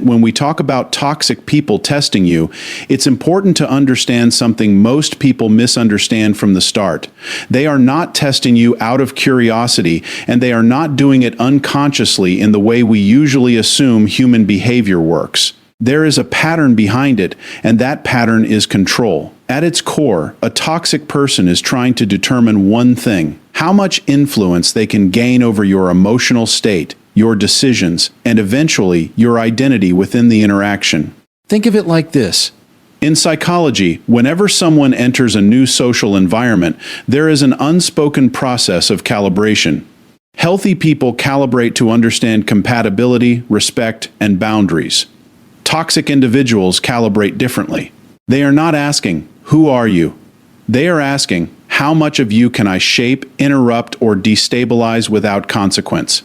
when we talk about toxic people testing you, it's important to understand something most people misunderstand from the start. They are not testing you out of curiosity, and they are not doing it unconsciously in the way we usually assume human behavior works. There is a pattern behind it, and that pattern is control. At its core, a toxic person is trying to determine one thing: how much influence they can gain over your emotional state, your decisions, and eventually your identity within the interaction. Think of it like this. In psychology, whenever someone enters a new social environment, there is an unspoken process of calibration. Healthy people calibrate to understand compatibility, respect, and boundaries. Toxic individuals calibrate differently. They are not asking, "Who are you?" They are asking, "How much of you can I shape, interrupt, or destabilize without consequence?"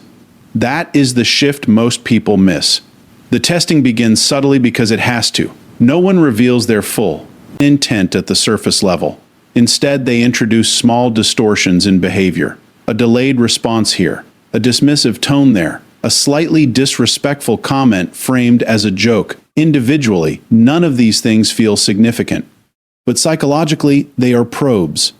That is the shift most people miss. The testing begins subtly because it has to. No one reveals their full intent at the surface level. Instead, they introduce small distortions in behavior. A delayed response here, a dismissive tone there, a slightly disrespectful comment framed as a joke. Individually, none of these things feel significant. But psychologically, they are probes.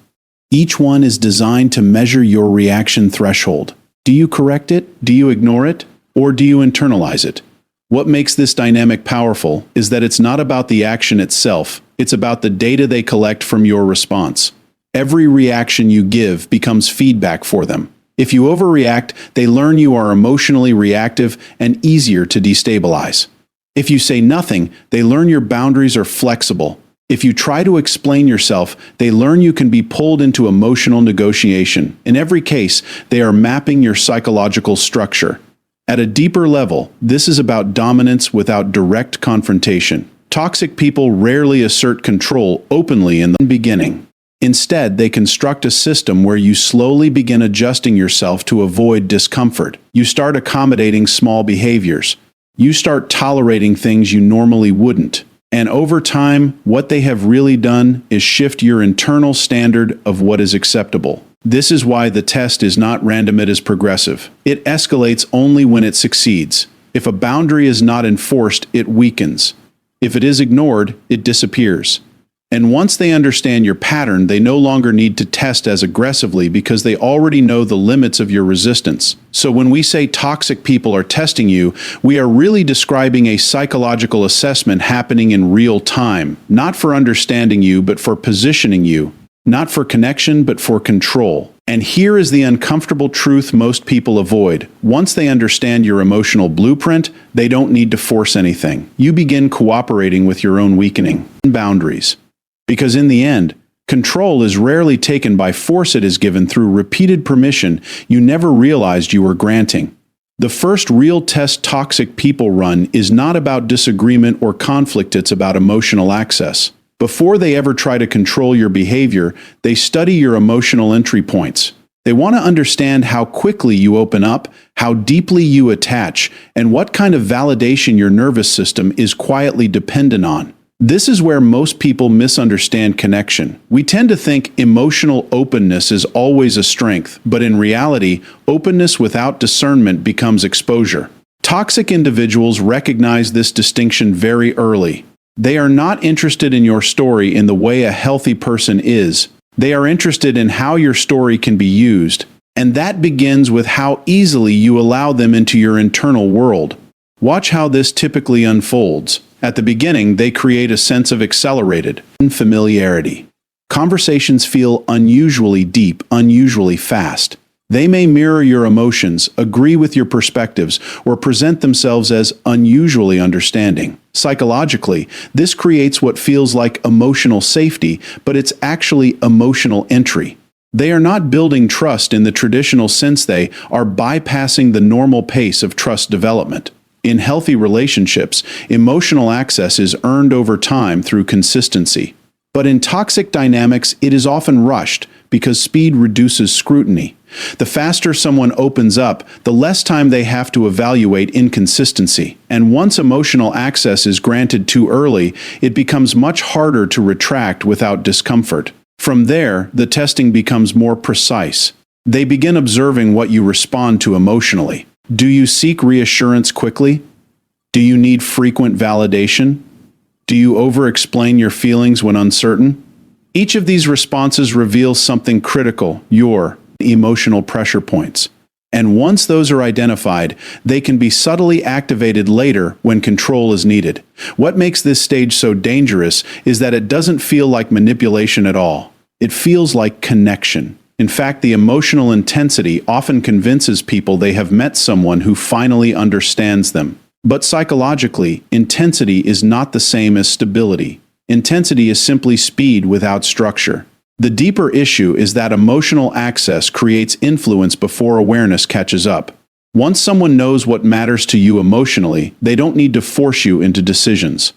Each one is designed to measure your reaction threshold. Do you correct it? Do you ignore it? Or do you internalize it? What makes this dynamic powerful is that it's not about the action itself, it's about the data they collect from your response. Every reaction you give becomes feedback for them. If you overreact, they learn you are emotionally reactive and easier to destabilize. If you say nothing, they learn your boundaries are flexible. If you try to explain yourself, they learn you can be pulled into emotional negotiation. In every case, they are mapping your psychological structure. At a deeper level, this is about dominance without direct confrontation. Toxic people rarely assert control openly in the beginning. Instead, they construct a system where you slowly begin adjusting yourself to avoid discomfort. You start accommodating small behaviors. You start tolerating things you normally wouldn't. And over time, what they have really done is shift your internal standard of what is acceptable. This is why the test is not random, it is progressive. It escalates only when it succeeds. If a boundary is not enforced, it weakens. If it is ignored, it disappears. And once they understand your pattern, they no longer need to test as aggressively because they already know the limits of your resistance. So when we say toxic people are testing you, we are really describing a psychological assessment happening in real time, not for understanding you, but for positioning you, not for connection, but for control. And here is the uncomfortable truth most people avoid. Once they understand your emotional blueprint, they don't need to force anything. You begin cooperating with your own weakening boundaries. Because in the end, control is rarely taken by force, it is given through repeated permission you never realized you were granting. The first real test toxic people run is not about disagreement or conflict, it's about emotional access. Before they ever try to control your behavior, they study your emotional entry points. They want to understand how quickly you open up, how deeply you attach, and what kind of validation your nervous system is quietly dependent on. This is where most people misunderstand connection. We tend to think emotional openness is always a strength, but in reality, openness without discernment becomes exposure. Toxic individuals recognize this distinction very early. They are not interested in your story in the way a healthy person is. They are interested in how your story can be used, and that begins with how easily you allow them into your internal world. Watch how this typically unfolds. At the beginning, they create a sense of accelerated familiarity. Conversations feel unusually deep, unusually fast. They may mirror your emotions, agree with your perspectives, or present themselves as unusually understanding. Psychologically, this creates what feels like emotional safety, but it's actually emotional entry. They are not building trust in the traditional sense, they are bypassing the normal pace of trust development. In healthy relationships, emotional access is earned over time through consistency. But in toxic dynamics, it is often rushed because speed reduces scrutiny. The faster someone opens up, the less time they have to evaluate inconsistency. And once emotional access is granted too early, it becomes much harder to retract without discomfort. From there, the testing becomes more precise. They begin observing what you respond to emotionally. Do you seek reassurance quickly? Do you need frequent validation? Do you over-explain your feelings when uncertain? Each of these responses reveals something critical, your emotional pressure points. And once those are identified, they can be subtly activated later when control is needed. What makes this stage so dangerous is that it doesn't feel like manipulation at all. It feels like connection. In fact, the emotional intensity often convinces people they have met someone who finally understands them. But psychologically, intensity is not the same as stability. Intensity is simply speed without structure. The deeper issue is that emotional access creates influence before awareness catches up. Once someone knows what matters to you emotionally, they don't need to force you into decisions.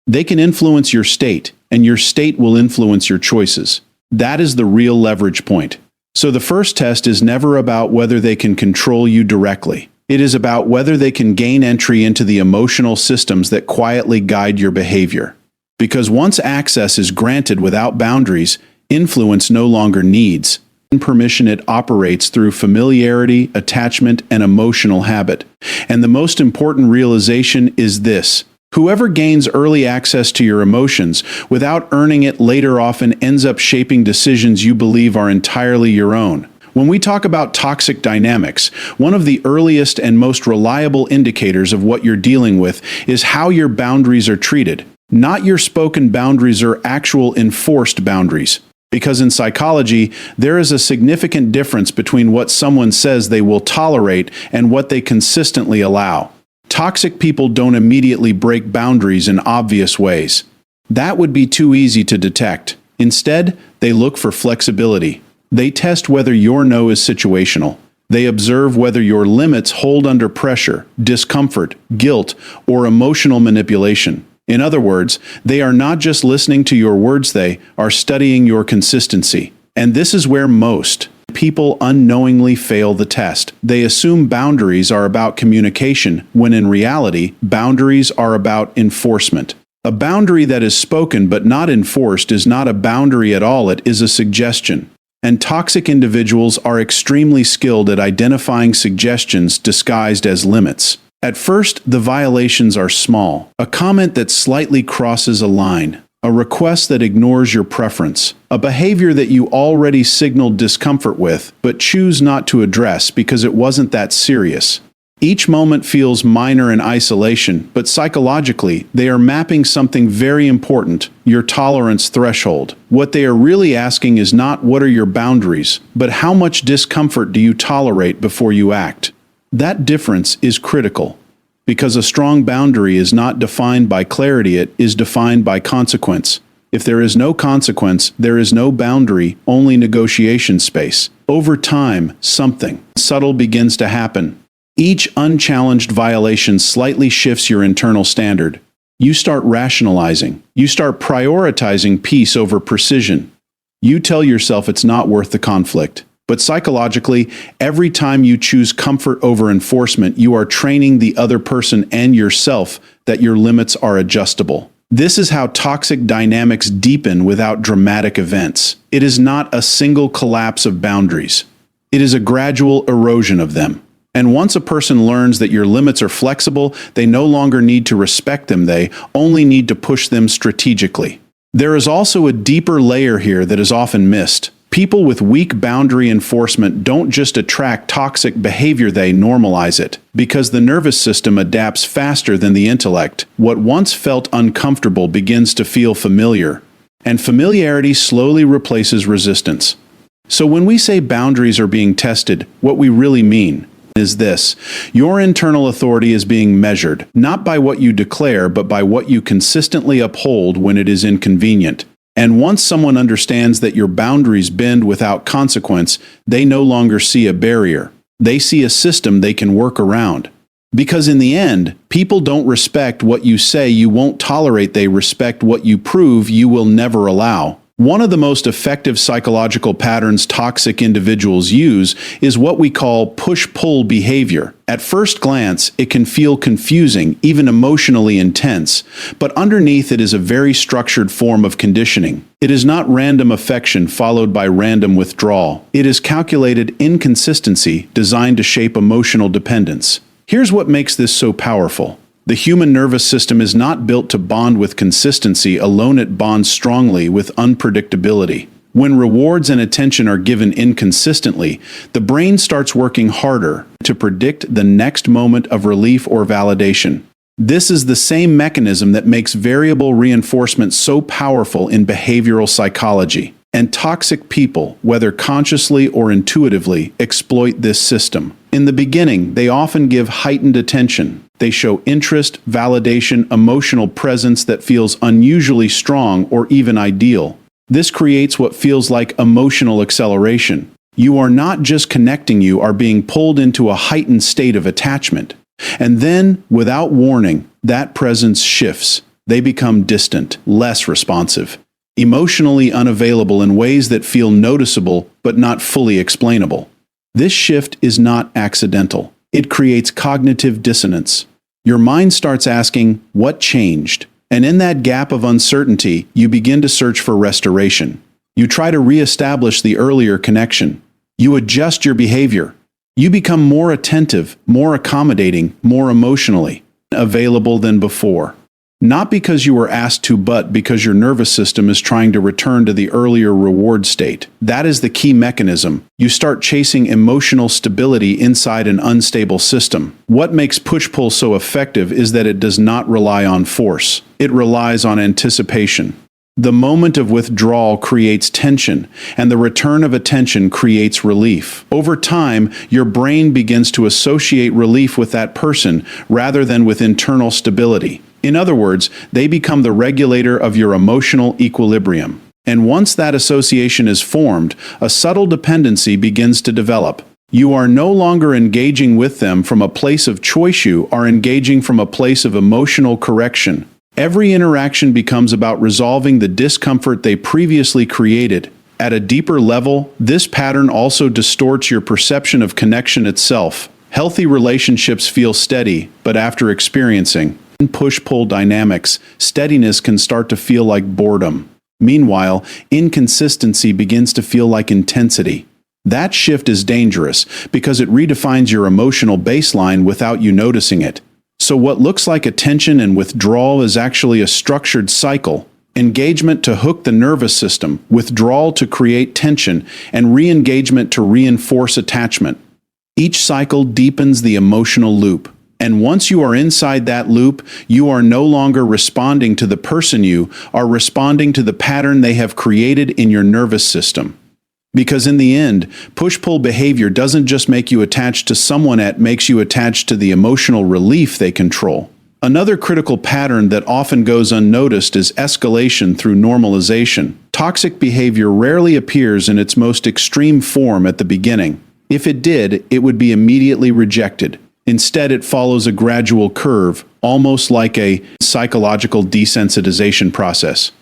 They can influence your state, and your state will influence your choices. That is the real leverage point. So the first test is never about whether they can control you directly. It is about whether they can gain entry into the emotional systems that quietly guide your behavior. Because once access is granted without boundaries, influence no longer needs permission. It operates through familiarity, attachment, and emotional habit. And the most important realization is this: whoever gains early access to your emotions without earning it later often ends up shaping decisions you believe are entirely your own. When we talk about toxic dynamics, one of the earliest and most reliable indicators of what you're dealing with is how your boundaries are treated. Not your spoken boundaries or actual enforced boundaries. Because in psychology, there is a significant difference between what someone says they will tolerate and what they consistently allow. Toxic people don't immediately break boundaries in obvious ways. That would be too easy to detect. Instead, they look for flexibility. They test whether your no is situational. They observe whether your limits hold under pressure, discomfort, guilt, or emotional manipulation. In other words, they are not just listening to your words, they are studying your consistency. And this is where most people unknowingly fail the test. They assume boundaries are about communication, when in reality, boundaries are about enforcement. A boundary that is spoken but not enforced is not a boundary at all, it is a suggestion. And toxic individuals are extremely skilled at identifying suggestions disguised as limits. At first, the violations are small. A comment that slightly crosses a line. A request that ignores your preference. A behavior that you already signaled discomfort with, but choose not to address because it wasn't that serious. Each moment feels minor in isolation, but psychologically, they are mapping something very important: your tolerance threshold. What they are really asking is not what are your boundaries, but how much discomfort do you tolerate before you act. That difference is critical, because a strong boundary is not defined by clarity, it is defined by consequence. If there is no consequence, there is no boundary, only negotiation space. Over time, something subtle begins to happen. Each unchallenged violation slightly shifts your internal standard. You start rationalizing. You start prioritizing peace over precision. You tell yourself it's not worth the conflict. But psychologically, every time you choose comfort over enforcement, you are training the other person and yourself that your limits are adjustable. This is how toxic dynamics deepen without dramatic events. It is not a single collapse of boundaries. It is a gradual erosion of them. And once a person learns that your limits are flexible, they no longer need to respect them, they only need to push them strategically. There is also a deeper layer here that is often missed. People with weak boundary enforcement don't just attract toxic behavior, they normalize it. Because the nervous system adapts faster than the intellect, what once felt uncomfortable begins to feel familiar. And familiarity slowly replaces resistance. So when we say boundaries are being tested, what we really mean is this: your internal authority is being measured, not by what you declare, but by what you consistently uphold when it is inconvenient. And once someone understands that your boundaries bend without consequence, they no longer see a barrier. They see a system they can work around. Because in the end, people don't respect what you say you won't tolerate, they respect what you prove you will never allow. One of the most effective psychological patterns toxic individuals use is what we call push-pull behavior. At first glance, it can feel confusing, even emotionally intense, but underneath it is a very structured form of conditioning. It is not random affection followed by random withdrawal. It is calculated inconsistency designed to shape emotional dependence. Here's what makes this so powerful. The human nervous system is not built to bond with consistency alone, it bonds strongly with unpredictability. When rewards and attention are given inconsistently, the brain starts working harder to predict the next moment of relief or validation. This is the same mechanism that makes variable reinforcement so powerful in behavioral psychology. And toxic people, whether consciously or intuitively, exploit this system. In the beginning, they often give heightened attention. They show interest, validation, emotional presence that feels unusually strong or even ideal. This creates what feels like emotional acceleration. You are not just connecting, you are being pulled into a heightened state of attachment. And then, without warning, that presence shifts. They become distant, less responsive, emotionally unavailable in ways that feel noticeable but not fully explainable. This shift is not accidental. It creates cognitive dissonance. Your mind starts asking, what changed? And in that gap of uncertainty, you begin to search for restoration. You try to reestablish the earlier connection. You adjust your behavior. You become more attentive, more accommodating, more emotionally available than before. Not because you were asked to, but because your nervous system is trying to return to the earlier reward state. That is the key mechanism. You start chasing emotional stability inside an unstable system. What makes push-pull so effective is that it does not rely on force. It relies on anticipation. The moment of withdrawal creates tension, and the return of attention creates relief. Over time, your brain begins to associate relief with that person rather than with internal stability. In other words, they become the regulator of your emotional equilibrium. And once that association is formed, a subtle dependency begins to develop. You are no longer engaging with them from a place of choice, you are engaging from a place of emotional correction. Every interaction becomes about resolving the discomfort they previously created. At a deeper level, this pattern also distorts your perception of connection itself. Healthy relationships feel steady, but after experiencing push-pull dynamics, steadiness can start to feel like boredom. Meanwhile, inconsistency begins to feel like intensity. That shift is dangerous because it redefines your emotional baseline without you noticing it. So what looks like attention and withdrawal is actually a structured cycle. Engagement to hook the nervous system, withdrawal to create tension, and re-engagement to reinforce attachment. Each cycle deepens the emotional loop. And once you are inside that loop, you are no longer responding to the person, you are responding to the pattern they have created in your nervous system. Because in the end, push-pull behavior doesn't just make you attached to someone, it makes you attached to the emotional relief they control. Another critical pattern that often goes unnoticed is escalation through normalization. Toxic behavior rarely appears in its most extreme form at the beginning. If it did, it would be immediately rejected. Instead, it follows a gradual curve, almost like a psychological desensitization process.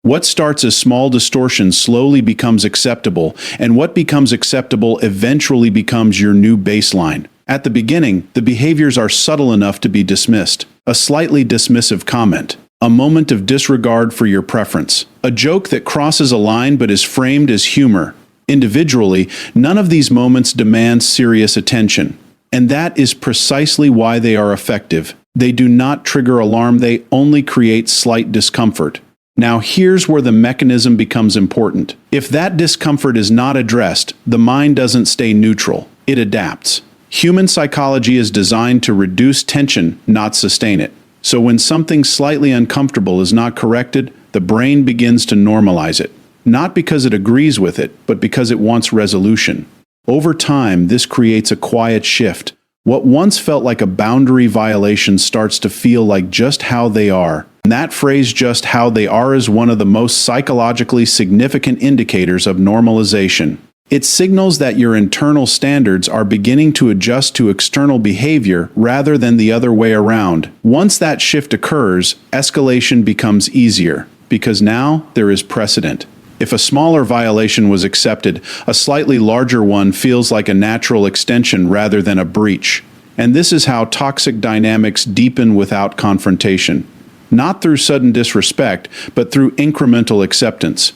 What starts as small distortions slowly becomes acceptable, and what becomes acceptable eventually becomes your new baseline. At the beginning, the behaviors are subtle enough to be dismissed. A slightly dismissive comment, a moment of disregard for your preference, a joke that crosses a line but is framed as humor. Individually, none of these moments demand serious attention. And that is precisely why they are effective. They do not trigger alarm, they only create slight discomfort. Now here's where the mechanism becomes important. If that discomfort is not addressed, the mind doesn't stay neutral. It adapts. Human psychology is designed to reduce tension, not sustain it. So when something slightly uncomfortable is not corrected, the brain begins to normalize it. Not because it agrees with it, but because it wants resolution. Over time, this creates a quiet shift. What once felt like a boundary violation starts to feel like just how they are. And that phrase, just how they are, is one of the most psychologically significant indicators of normalization. It signals that your internal standards are beginning to adjust to external behavior rather than the other way around. Once that shift occurs, escalation becomes easier, because now there is precedent. If a smaller violation was accepted, a slightly larger one feels like a natural extension rather than a breach. And this is how toxic dynamics deepen without confrontation. Not through sudden disrespect, but through incremental acceptance.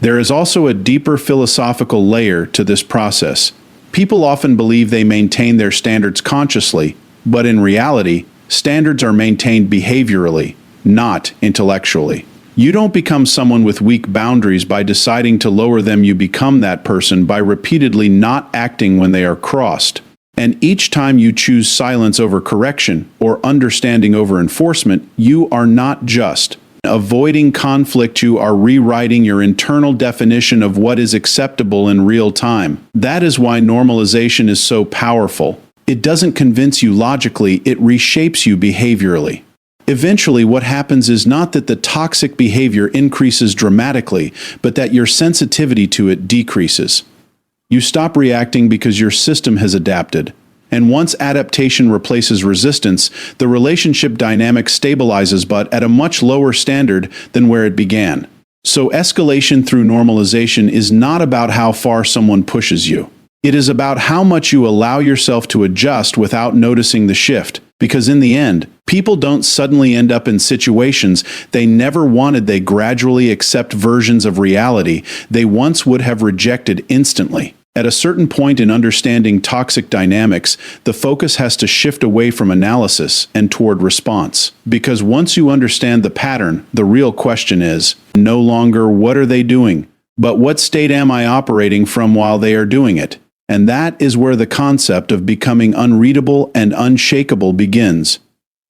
There is also a deeper philosophical layer to this process. People often believe they maintain their standards consciously, but in reality, Standards are maintained behaviorally, not intellectually. You don't become someone with weak boundaries by deciding to lower them. You become that person by repeatedly not acting when they are crossed. And each time you choose silence over correction or understanding over enforcement, you are not just avoiding conflict, you are rewriting your internal definition of what is acceptable in real time. That is why normalization is so powerful. It doesn't convince you logically, it reshapes you behaviorally. Eventually, what happens is not that the toxic behavior increases dramatically, but that your sensitivity to it decreases. You stop reacting because your system has adapted. And once adaptation replaces resistance, the relationship dynamic stabilizes, but at a much lower standard than where it began. So escalation through normalization is not about how far someone pushes you. It is about how much you allow yourself to adjust without noticing the shift. Because in the end, people don't suddenly end up in situations they never wanted. They gradually accept versions of reality they once would have rejected instantly. At a certain point in understanding toxic dynamics, the focus has to shift away from analysis and toward response. Because once you understand the pattern, the real question is no longer what are they doing, but what state am I operating from while they are doing it? And that is where the concept of becoming unreadable and unshakable begins.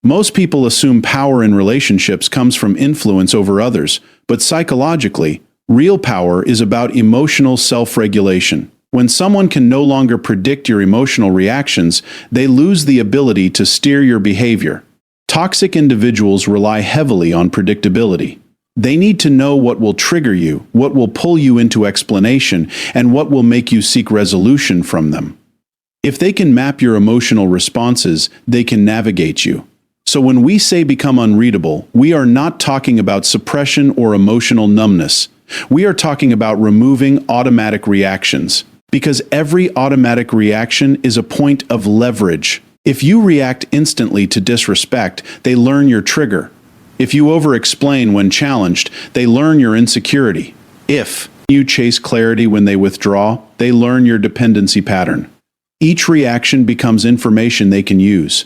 Most people assume power in relationships comes from influence over others, but psychologically, real power is about emotional self-regulation. When someone can no longer predict your emotional reactions, they lose the ability to steer your behavior. Toxic individuals rely heavily on predictability. They need to know what will trigger you, what will pull you into explanation, and what will make you seek resolution from them. If they can map your emotional responses, they can navigate you. So when we say become unreadable, we are not talking about suppression or emotional numbness. We are talking about removing automatic reactions. Because every automatic reaction is a point of leverage. If you react instantly to disrespect, they learn your trigger. If you over-explain when challenged, they learn your insecurity. If you chase clarity when they withdraw, they learn your dependency pattern. Each reaction becomes information they can use.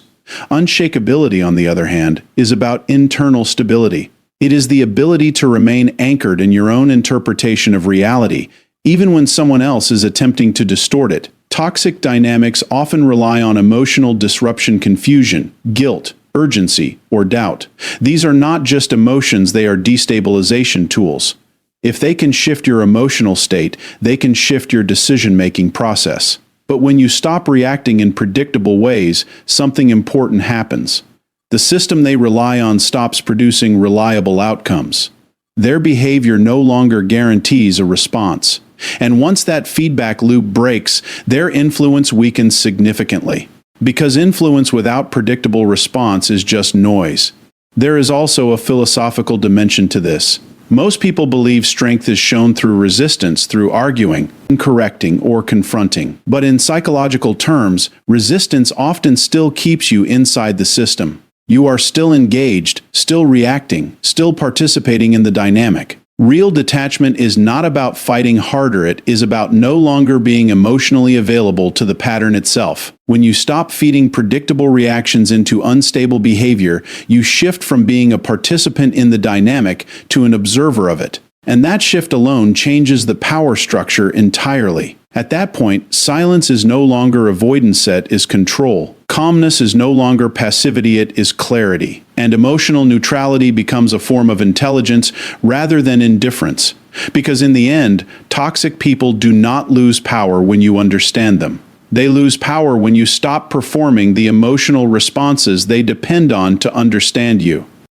Unshakability, on the other hand, is about internal stability. It is the ability to remain anchored in your own interpretation of reality, even when someone else is attempting to distort it. Toxic dynamics often rely on emotional disruption, confusion, guilt, urgency, or doubt. These are not just emotions, they are destabilization tools. If they can shift your emotional state, they can shift your decision-making process. But when you stop reacting in predictable ways, something important happens. The system they rely on stops producing reliable outcomes. Their behavior no longer guarantees a response. And once that feedback loop breaks, their influence weakens significantly. Because influence without predictable response is just noise. There is also a philosophical dimension to this. Most people believe strength is shown through resistance, through arguing, correcting, or confronting. But in psychological terms, resistance often still keeps you inside the system. You are still engaged, still reacting, still participating in the dynamic. Real detachment is not about fighting harder, it is about no longer being emotionally available to the pattern itself. When you stop feeding predictable reactions into unstable behavior, you shift from being a participant in the dynamic to an observer of it. And that shift alone changes the power structure entirely. At that point, silence is no longer avoidance, it is control. Calmness is no longer passivity, it is clarity. And emotional neutrality becomes a form of intelligence rather than indifference. Because in the end, toxic people do not lose power when you understand them. They lose power when you stop performing the emotional responses they depend on to understand you.